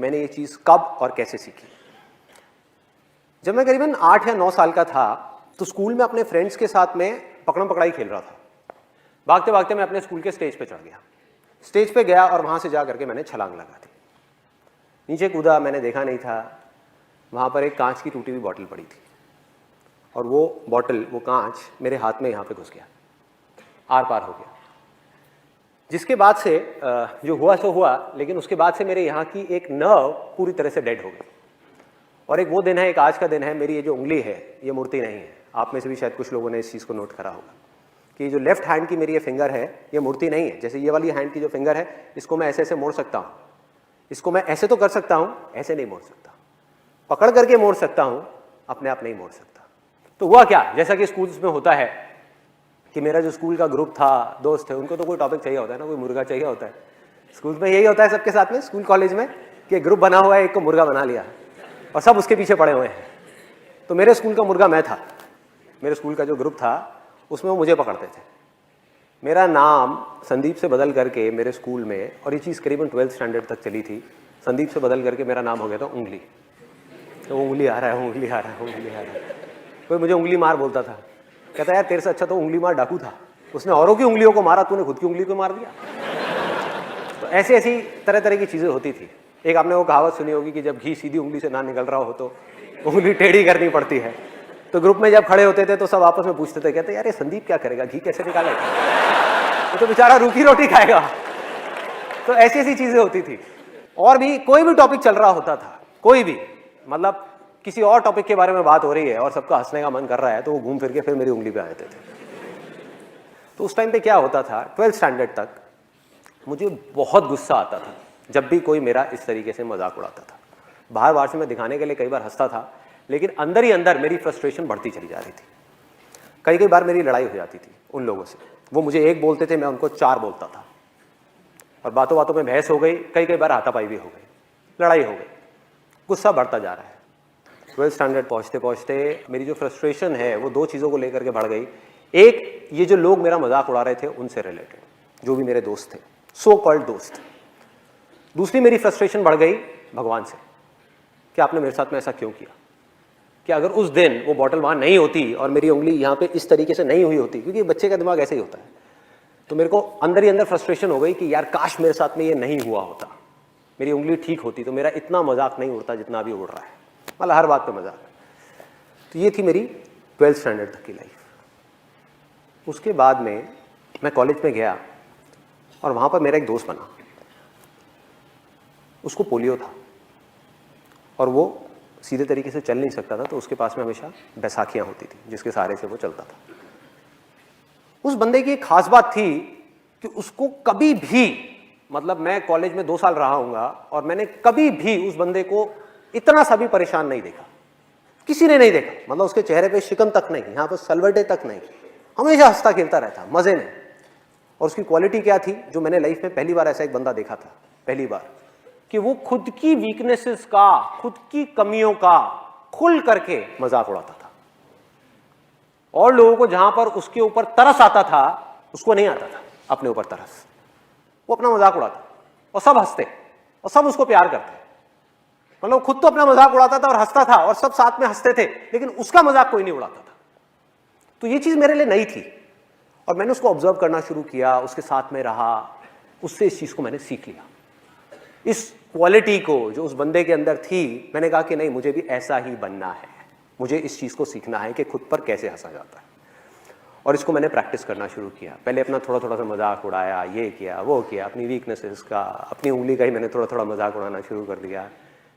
मैंने ये चीज़ कब और कैसे सीखी। जब मैं करीबन 8 या 9 साल का था तो स्कूल में अपने फ्रेंड्स के साथ में पकड़म पकड़ाई खेल रहा था। भागते भागते मैं अपने स्कूल के स्टेज पे चढ़ गया। स्टेज पे गया और वहाँ से जा करके मैंने छलांग लगा दी। नीचे कूदा, मैंने देखा नहीं था, वहाँ पर एक कांच की टूटी हुई बॉटल पड़ी थी और वो बॉटल, वो कांच मेरे हाथ में यहाँ पे घुस गया, आर पार हो गया। जिसके बाद से जो हुआ सो हुआ, लेकिन उसके बाद से मेरे यहाँ की एक नर्व पूरी तरह से डेड हो गई। और एक वो दिन है, एक आज का दिन है, मेरी ये जो उंगली है ये मूर्ति नहीं है। आप में से भी शायद कुछ लोगों ने इस चीज़ को नोट करा होगा कि जो लेफ्ट हैंड की मेरी ये फिंगर है ये मूर्ति नहीं है। जैसे ये वाली हैंड की जो फिंगर है इसको मैं ऐसे ऐसे मोड़ सकता हूँ, इसको मैं ऐसे तो कर सकता हूँ, ऐसे नहीं मोड़ सकता। पकड़ करके मोड़ सकता हूँ, अपने आप नहीं मोड़ सकता। तो हुआ क्या, जैसा कि स्कूल्स में होता है कि मेरा जो स्कूल का ग्रुप था, दोस्त थे, उनको तो कोई टॉपिक चाहिए होता है ना, कोई मुर्गा चाहिए होता है। स्कूल में यही होता है सबके साथ में, स्कूल कॉलेज में, कि ग्रुप बना हुआ है, एक को मुर्गा बना लिया और सब उसके पीछे पड़े हुए हैं। तो मेरे स्कूल का मुर्गा मैं था। मेरे स्कूल का जो ग्रुप था उसमें वो मुझे पकड़ते थे। मेरा नाम संदीप से बदल करके मेरे स्कूल में, और ये चीज़ करीबन 12th स्टैंडर्ड तक चली थी, संदीप से बदल करके मेरा नाम हो गया था उंगली। तो उंगली आ रहा है, उंगली आ रहा है, उंगली आ रहा है। कोई मुझे उंगली मार बोलता था, कहता यार तेरे से अच्छा तो उंगली मार डाकू था, उसने औरों की उंगलियों को मारा, तूने खुद की उंगली को मार दिया। तो ऐसी ऐसी तरह तरह की चीज़ें होती थी। एक आपने वो कहावत सुनी होगी कि जब घी सीधी उंगली से ना निकल रहा हो तो उंगली टेढ़ी करनी पड़ती है। तो ग्रुप में जब खड़े होते थे तो सब आपस में पूछते थे, कहते यार ये संदीप क्या करेगा, घी कैसे निकालेगा, तो बेचारा रूखी रोटी खाएगा। तो ऐसी ऐसी चीज़ें होती थी। और भी कोई भी टॉपिक चल रहा होता था, कोई भी, मतलब किसी और टॉपिक के बारे में बात हो रही है और सबका हंसने का मन कर रहा है, तो वो घूम फिर के फिर मेरी उंगली पे आ जाते थे। तो उस टाइम पे क्या होता था, 12th स्टैंडर्ड तक मुझे बहुत गुस्सा आता था जब भी कोई मेरा इस तरीके से मजाक उड़ाता था। बाहर बाहर से मैं दिखाने के लिए कई बार हंसता था, लेकिन अंदर ही अंदर मेरी फ्रस्ट्रेशन बढ़ती चली जा रही थी। कई कई बार मेरी लड़ाई हो जाती थी उन लोगों से। वो मुझे एक बोलते थे, मैं उनको 4 बोलता था, और बातों बातों में बहस हो गई, कई कई बार हाथापाई भी हो गई, लड़ाई हो गई। गुस्सा बढ़ता जा रहा है। 12th स्टैंडर्ड पहुँचते पहुँचते मेरी जो फ्रस्ट्रेशन है वो 2 चीज़ों को लेकर के बढ़ गई। एक, ये जो लोग मेरा मजाक उड़ा रहे थे उनसे रिलेटेड, जो भी मेरे दोस्त थे, सो कॉल्ड दोस्त। दूसरी मेरी फ्रस्ट्रेशन बढ़ गई भगवान से, कि आपने मेरे साथ में ऐसा क्यों किया, कि अगर उस दिन वो बॉटल वहाँ नहीं होती और मेरी उंगली यहाँ पे इस तरीके से नहीं हुई होती, क्योंकि बच्चे का दिमाग ऐसे ही होता है, तो मेरे को अंदर ही अंदर फ्रस्ट्रेशन हो गई कि यार काश मेरे साथ में ये नहीं हुआ होता, मेरी उंगली ठीक होती तो मेरा इतना मजाक नहीं उड़ता जितना अभी उड़ रहा है, मतलब हर बात पे मजाक। तो ये थी मेरी 12th स्टैंडर्ड तक की लाइफ। उसके बाद में मैं कॉलेज में गया और वहाँ पर मेरा एक दोस्त बना। उसको पोलियो था और वो सीधे तरीके से चल नहीं सकता था, तो उसके पास में हमेशा बैसाखियाँ होती थी जिसके सहारे से वो चलता था। उस बंदे की एक खास बात थी कि उसको कभी भी, मतलब मैं कॉलेज में 2 साल रहा हूँगा और मैंने कभी भी उस बंदे को इतना सा भी परेशान नहीं देखा, किसी ने नहीं देखा। मतलब उसके चेहरे पे शिकन तक नहीं, यहाँ पर सलवटे तक नहीं, हमेशा हंसता खेलता रहता, मजे में। और उसकी क्वालिटी क्या थी, जो मैंने लाइफ में पहली बार ऐसा एक बंदा देखा था, पहली बार, कि वो खुद की वीकनेसेस का, खुद की कमियों का खुल करके मजाक उड़ाता था। और लोगों को जहां पर उसके ऊपर तरस आता था, उसको नहीं आता था अपने ऊपर तरस। वो अपना मजाक उड़ाता और सब हंसते और सब उसको प्यार करते। मतलब खुद तो अपना मजाक उड़ाता था और हंसता था और सब साथ में हंसते थे, लेकिन उसका मजाक कोई नहीं उड़ाता था। तो ये चीज मेरे लिए नई थी और मैंने उसको ऑब्जर्व करना शुरू किया, उसके साथ में रहा, उससे इस चीज को मैंने सीख लिया। इस क्वालिटी को जो उस बंदे के अंदर थी, मैंने कहा कि नहीं, मुझे भी ऐसा ही बनना है, मुझे इस चीज को सीखना है कि खुद पर कैसे हंसा जाता है। और इसको मैंने प्रैक्टिस करना शुरू किया। पहले अपना थोड़ा थोड़ा सा मजाक उड़ाया, ये किया वो किया, अपनी वीकनेसेस का, अपनी उंगली का ही मैंने थोड़ा थोड़ा मजाक उड़ाना शुरू कर दिया,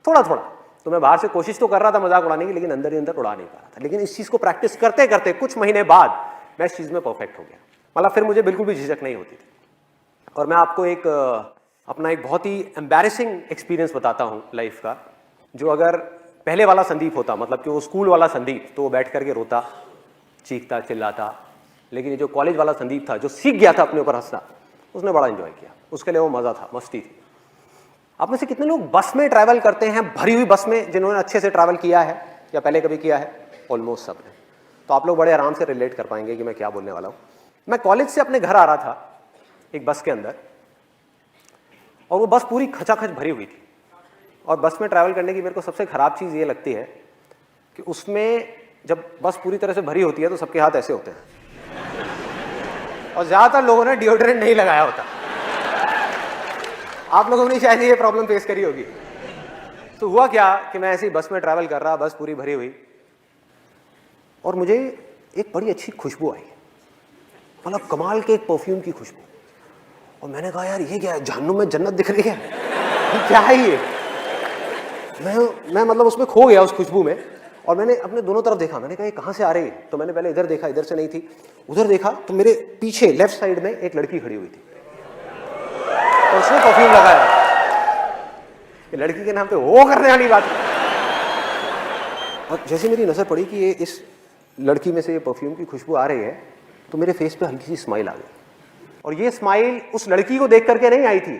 थोड़ा थोड़ा। तो मैं बाहर से कोशिश तो कर रहा था मजाक उड़ाने की, लेकिन अंदर ही अंदर उड़ा नहीं पा रहा था। लेकिन इस चीज को प्रैक्टिस करते करते कुछ महीने बाद मैं इस चीज में परफेक्ट हो गया। मतलब फिर मुझे बिल्कुल भी झिझक नहीं होती थी। और मैं आपको एक अपना एक बहुत ही एम्बैरेसिंग एक्सपीरियंस बताता हूँ लाइफ का, जो अगर पहले वाला संदीप होता, मतलब कि वो स्कूल वाला संदीप, तो वो बैठ करके रोता, चीखता, चिल्लाता। लेकिन ये जो कॉलेज वाला संदीप था, जो सीख गया था अपने ऊपर हंसना, उसने बड़ा एंजॉय किया। उसके लिए वो मजा था, मस्ती थी। आप में से कितने लोग बस में ट्रैवल करते हैं, भरी हुई बस में, जिन्होंने अच्छे से ट्रैवल किया है या पहले कभी किया है? ऑलमोस्ट सब ने। तो आप लोग बड़े आराम से रिलेट कर पाएंगे कि मैं क्या बोलने वाला हूँ। मैं कॉलेज से अपने घर आ रहा था एक बस के अंदर, और वो बस पूरी खचाखच भरी हुई थी और बस में ट्रैवल करने की मेरे को सबसे ख़राब चीज़ ये लगती है कि उसमें जब बस पूरी तरह से भरी होती है तो सबके हाथ ऐसे होते हैं और ज़्यादातर लोगों ने डिओड्रेंट नहीं लगाया होता। आप लोगों ने शायद ये प्रॉब्लम फेस करी होगी। तो हुआ क्या कि मैं ऐसे ही बस में ट्रैवल कर रहा, बस पूरी भरी हुई, और मुझे एक बड़ी अच्छी खुशबू आई, मतलब कमाल के एक परफ्यूम की खुशबू। और मैंने कहा यार ये क्या है, जहन्नुम में जन्नत दिख रही है, ये क्या है ये। मैं मतलब उसमें खो गया उस खुशबू में। और मैंने अपने दोनों तरफ देखा, मैंने कहा ये कहाँ से आ रही है। तो मैंने पहले इधर देखा, इधर से नहीं थी। उधर देखा तो मेरे पीछे लेफ्ट साइड में एक लड़की खड़ी हुई थी और उसने परफ्यूम लगाया। ये लड़की के नाम पे वो करने वाली बात। और जैसे मेरी नजर पड़ी कि ये इस लड़की में से ये परफ्यूम की खुशबू आ रही है, तो मेरे फेस पे हल्की सी स्माइल आ गई। और ये स्माइल उस लड़की को देख करके नहीं आई थी,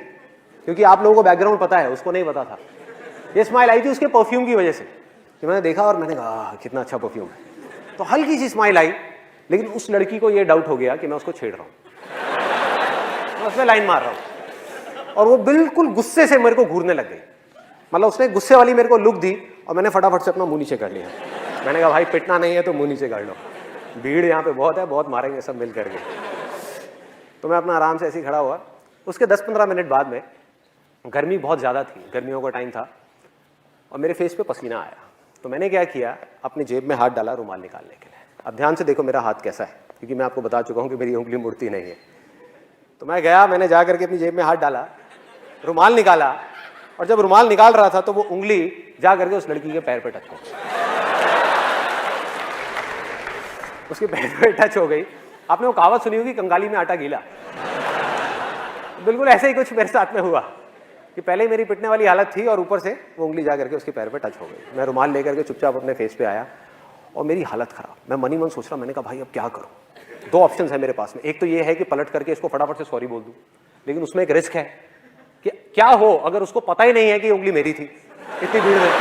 क्योंकि आप लोगों को बैकग्राउंड पता है, उसको नहीं पता था। ये स्माइल आई थी उसके परफ्यूम की वजह से, कि मैंने देखा और मैंने कहा कितना अच्छा परफ्यूम है। तो हल्की सी स्माइल आई, लेकिन उस लड़की को ये डाउट हो गया कि मैं उसको छेड़ रहा हूँ, मैं उसमें लाइन मार रहा हूँ। और वो बिल्कुल गुस्से से मेरे को घूरने लग गई। मतलब उसने गुस्से वाली मेरे को लुक दी और मैंने फटाफट से अपना मुंह नीचे कर लिया। मैंने कहा भाई पिटना नहीं है तो मुंह नीचे कर लो, भीड़ यहाँ पे बहुत है, बहुत मारेंगे सब मिल करके। तो मैं अपना आराम से ऐसे ही खड़ा हुआ। उसके 10-15 मिनट बाद में गर्मी बहुत ज़्यादा थी, गर्मियों का टाइम था, और मेरे फेस पे पसीना आया। तो मैंने क्या किया, अपनी जेब में हाथ डाला रुमाल निकालने के लिए। अब ध्यान से देखो मेरा हाथ कैसा है, क्योंकि मैं आपको बता चुका हूँ कि मेरी उंगली मुड़ती नहीं है। तो मैं गया, मैंने जा करके अपनी जेब में हाथ डाला, रुमाल निकाला, और जब रुमाल निकाल रहा था तो वो उंगली जा करके उस लड़की के पैर पे टच हो गई। उसके पैर पे टच हो गई। आपने वो कहावत सुनी होगी, कंगाली में आटा गीला। बिल्कुल ऐसे ही कुछ मेरे साथ में हुआ कि पहले ही मेरी पिटने वाली हालत थी और ऊपर से वो उंगली जा करके उसके पैर पे टच हो गई। मैं रुमाल लेकर के चुपचाप अपने फेस पे आया और मेरी हालत खराब। मैं मन ही मन सोच रहा, मैंने कहा भाई अब क्या करूं। 2 ऑप्शन है मेरे पास में। एक तो ये है कि पलट करके इसको फटाफट से सॉरी बोल दूं, लेकिन उसमें एक रिस्क है कि क्या हो अगर उसको पता ही नहीं है कि उंगली मेरी थी इतनी भीड़ में।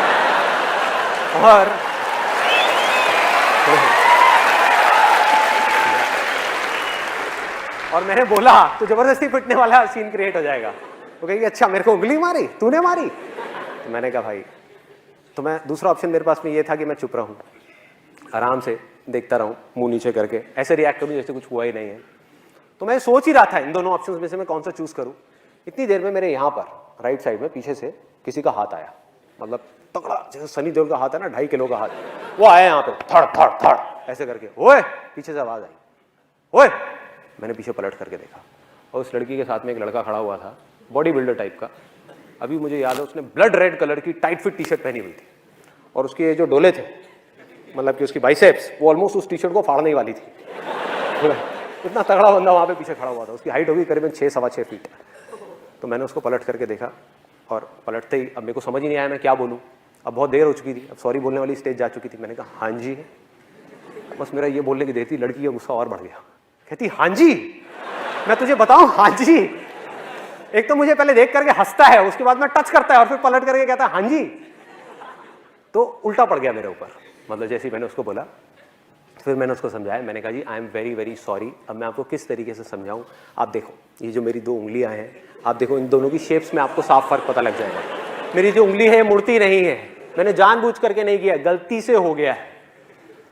और मैंने बोला तो जबरदस्ती पिटने वाला सीन क्रिएट हो जाएगा। वो कहेगी अच्छा मेरे को उंगली मारी, तूने मारी। तो मैंने कहा भाई, तो मैं दूसरा ऑप्शन मेरे पास में ये था कि मैं चुप रहूं, आराम से देखता रहूं, मुंह नीचे करके ऐसे रिएक्ट करूं जैसे कुछ हुआ ही नहीं है। तो मैं सोच ही रहा था इन दोनों ऑप्शंस में से मैं कौन सा चूज करूं। इतनी देर में मेरे यहाँ पर राइट साइड में पीछे से किसी का हाथ आया, मतलब तगड़ा, जैसे सनी देओल का हाथ है ना, 2.5 किलो का हाथ, वो आया यहाँ पे, थड़ थड़ थड़ ऐसे करके। ओए, पीछे से आवाज आई, ओए। मैंने पीछे पलट करके देखा और उस लड़की के साथ में एक लड़का खड़ा हुआ था, बॉडी बिल्डर टाइप का। अभी मुझे याद है उसने ब्लड रेड कलर की टाइट फिट टी शर्ट पहनी हुई थी और उसके जो डोले थे, मतलब कि उसकी बाइसेप्स, वो ऑलमोस्ट उस टी शर्ट को फाड़ने वाली थी। इतना तगड़ा बंदा वहाँ पे पीछे खड़ा हुआ था। उसकी हाइट होगी करीबन 6-सवा 6 फीट। तो मैंने उसको पलट करके देखा और पलटते ही अब मेरे को समझ ही नहीं आया मैं क्या बोलूँ। अब बहुत देर हो चुकी थी, अब सॉरी बोलने वाली स्टेज जा चुकी थी। मैंने कहा हाँ जी। बस मेरा ये बोलने की देर थी, लड़की का गुस्सा और बढ़ गया। कहती हाँ जी, मैं तुझे बताऊं हाँ जी। एक तो मुझे पहले देख करके हंसता है, उसके बाद में टच करता है और फिर पलट करके कहता है हाँ जी। तो उल्टा पड़ गया मेरे ऊपर। मतलब जैसे ही मैंने उसको बोला, फिर मैंने उसको समझाया। मैंने कहा जी I am very very sorry. अब मैं आपको किस तरीके से समझाऊं। आप देखो ये जो मेरी 2 उंगलियां हैं, आप देखो इन दोनों की शेप्स में आपको साफ फर्क पता लग जाएगा। मेरी जो उंगली है मुड़ती नहीं है, मैंने जानबूझ करके नहीं किया, गलती से हो गया है।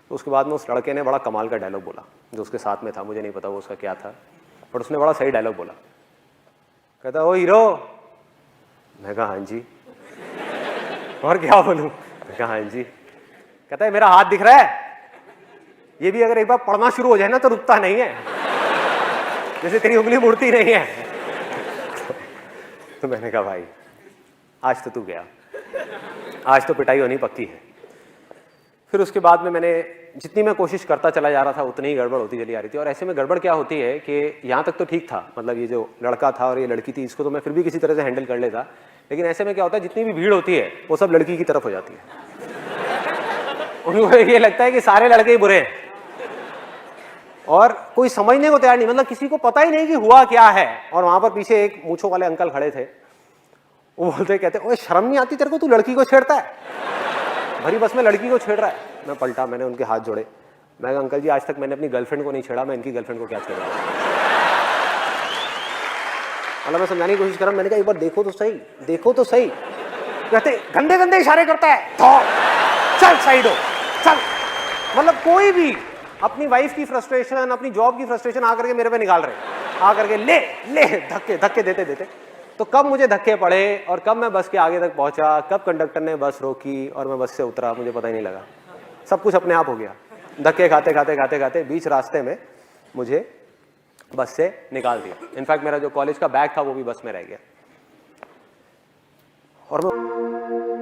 तो उसके बाद में उस लड़के ने बड़ा कमाल का डायलॉग बोला, जो उसके साथ में था, मुझे नहीं पता वो उसका क्या था, बट उसने बड़ा सही डायलॉग बोला। कहता ओ हीरो। मैं कहा हाँ जी। और क्या बोलूं। मैं कहा हाँ जी। कहता है मेरा हाथ दिख रहा है, ये भी अगर एक बार पढ़ना शुरू हो जाए ना तो रुकता नहीं है, जैसे तेरी उंगली मुड़ती नहीं है। तो मैंने कहा भाई आज तो तू गया, आज तो पिटाई होनी पक्की है। फिर उसके बाद में मैंने जितनी मैं कोशिश करता चला जा रहा था उतनी ही गड़बड़ होती चली आ रही थी। और ऐसे में गड़बड़ क्या होती है कि यहाँ तक तो ठीक था, मतलब ये जो लड़का था और ये लड़की थी, इसको तो मैं फिर भी किसी तरह से हैंडल कर लेता। लेकिन ऐसे में क्या होता है, जितनी भी भीड़ होती है वो सब लड़की की तरफ हो जाती है। उनको ये लगता है कि सारे लड़के ही बुरे हैं और कोई समझने को तैयार नहीं, मतलब किसी को पता ही नहीं कि हुआ क्या है। और वहां पर पीछे एक मूंछों वाले अंकल खड़े थे, वो बोलते कहते ओए शर्म नहीं आती तेरे को, तू लड़की को छेड़ता है, भरी बस में लड़की को छेड़ रहा है। मैं पलटा, मैंने उनके हाथ जोड़े। मैं कहा अंकल जी आज तक मैंने अपनी गर्लफ्रेंड को नहीं छेड़ा, मैं इनकी गर्लफ्रेंड को क्या छेड़ा। मतलब मैं समझाने की कोशिश कर रहा हूं। मैंने कहा एक बार देखो तो सही, देखो तो सही, कहते गंदे गंदे इशारे करता है, तो चल साइड हो, चल। मतलब कोई भी अपनी वाइफ की फ्रस्ट्रेशन, अपनी जॉब की फ्रस्ट्रेशन आकर के मेरे पे निकाल रहे, आकर के ले ले धक्के धक्के देते देते। तो कब मुझे धक्के पड़े और कब मैं बस के आगे तक पहुंचा, कब कंडक्टर ने बस रोकी और मैं बस से उतरा, मुझे पता ही नहीं लगा। सब कुछ अपने आप हो गया। धक्के खाते खाते खाते खाते बीच रास्ते में मुझे बस से निकाल दिया। इनफैक्ट मेरा जो कॉलेज का बैग था वो भी बस में रह गया। और मैं